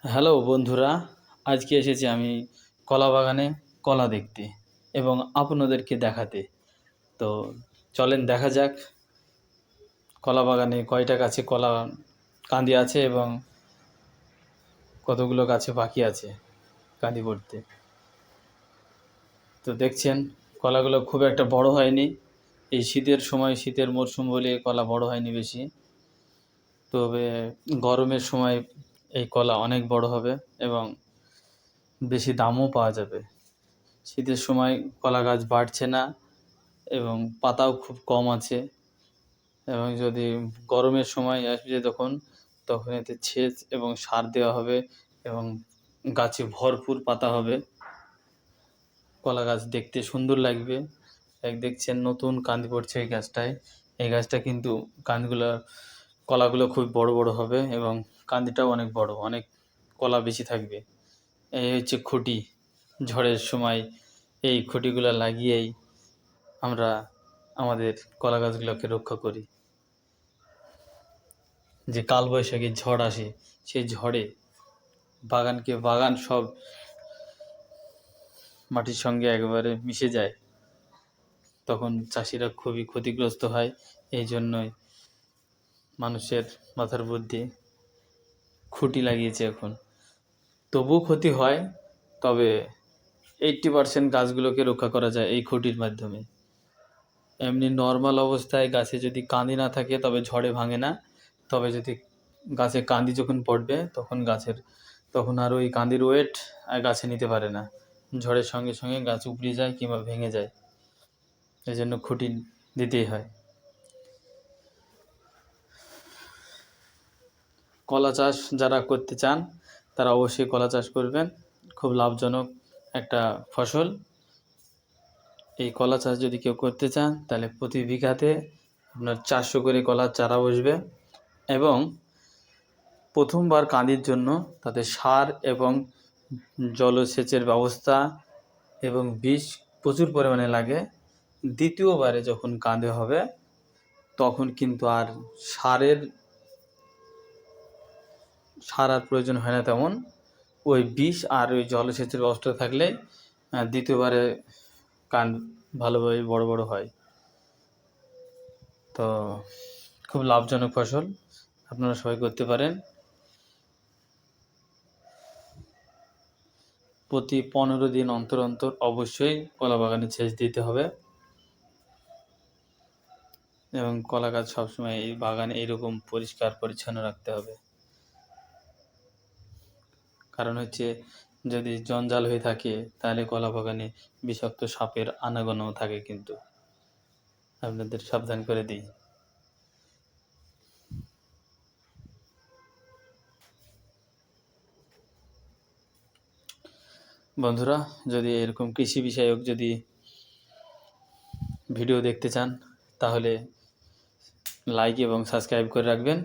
Hello বন্ধুরা, আজকে এসেছি আমি কলা বাগানে কলা দেখতে এবং আপনাদেরকে দেখাতে। তো চলেন দেখা যাক কলা বাগানে কয়টা গাছে কলা কাঁদি আছে এবং কতগুলো গাছে বাকি আছে কাঁদি পড়তে। তো দেখছেন কলাগুলো খুব একটা বড় হয়নি, এই শীতের সময় শীতের মরশুম বলে কলা বড় হয়নি বেশি, তবে গরমের সময় এই কলা অনেক বড় হবে এবং বেশি দামও পাওয়া যাবে। শীতের সময় কলা গাছ বাড়ছে না এবং পাতাও খুব কম আছে, এবং যদি গরমের সময় আসবে তখন এতে সেচ এবং সার দেওয়া হবে এবং গাছে ভরপুর পাতা হবে। কলা গাছ দেখতে সুন্দর লাগবে। দেখছেন নতুন কাঁদি পড়ছে এই গাছটায়। এই গাছটা কিন্তু কলাগুলো খুব বড় বড় হবে এবং কান্দিটাও অনেক বড়, অনেক কলা বেশি থাকবে। এই হচ্ছে খুঁটি। ঝড়ের সময় এই খুঁটিগুলো লাগিয়েই আমরা আমাদের কলা গাছগুলোকে রক্ষা করি। যে কালবৈশাখী ঝড় আসে, সেই ঝড়ে বাগান সব মাটির সঙ্গে একেবারে মিশে যায়, তখন চাষিরা খুবই ক্ষতিগ্রস্ত হয়। এই জন্যই মানুষের মাথার বুদ্ধি খুঁটি লাগিয়েছে এখন। তবুও ক্ষতি হয়, তবে 80% গাছগুলোকে রক্ষা করা যায় এই খুঁটির মাধ্যমে। এমনি নর্মাল অবস্থায় গাছে যদি কাঁদি না থাকে তবে ঝড়ে ভাঙে না, তবে যদি গাছে কাঁদি যখন পড়বে তখন আর ওই কাঁদির ওয়েট গাছে নিতে পারে না, ঝড়ের সঙ্গে সঙ্গে গাছ উপড়ে যায় কিংবা ভেঙে যায়। এই জন্য খুঁটি দিতেই হয়। কলা চাষ যারা করতে চান তারা অবশ্যই কলা চাষ করবেন, খুব লাভজনক একটা ফসল। এই কলা চাষ যদি কেউ করতে চান তাহলে প্রতি বিঘাতে আপনার 400 করে কলার চারা বসবে, এবং প্রথমবার কাঁদির জন্য তাতে সার এবং জলসেচের ব্যবস্থা এবং বীজ প্রচুর পরিমাণে লাগে। দ্বিতীয়বারে যখন কাঁদে হবে তখন কিন্তু আর সার আর প্রয়োজন হয় না তেমন। ওই বীজ আর ওই জলসেচের ব্যবস্থা থাকলে দ্বিতীয়বারে কাঁদ ভালোভাবে বড় বড় হয়। তো খুব লাভজনক ফসল, আপনারা সবাই করতে পারেন। প্রতি 15 দিন অন্তর অন্তর অবশ্যই কলা বাগানে সেচ দিতে হবে, এবং কলা গাছ সবসময় এই বাগানে এইরকম পরিষ্কার পরিচ্ছন্ন রাখতে হবে। কারণ হচ্ছে যদি জঞ্জাল হয়ে থাকে তাহলে কলা বাগানে বিষাক্ত সাপের আনাগোনাও থাকে, কিন্তু আপনাদের সাবধান করে দিই। বন্ধুরা, যদি এরকম কৃষি বিষয়ক যদি ভিডিও দেখতে চান তাহলে লাইক এবং সাবস্ক্রাইব করে রাখবেন।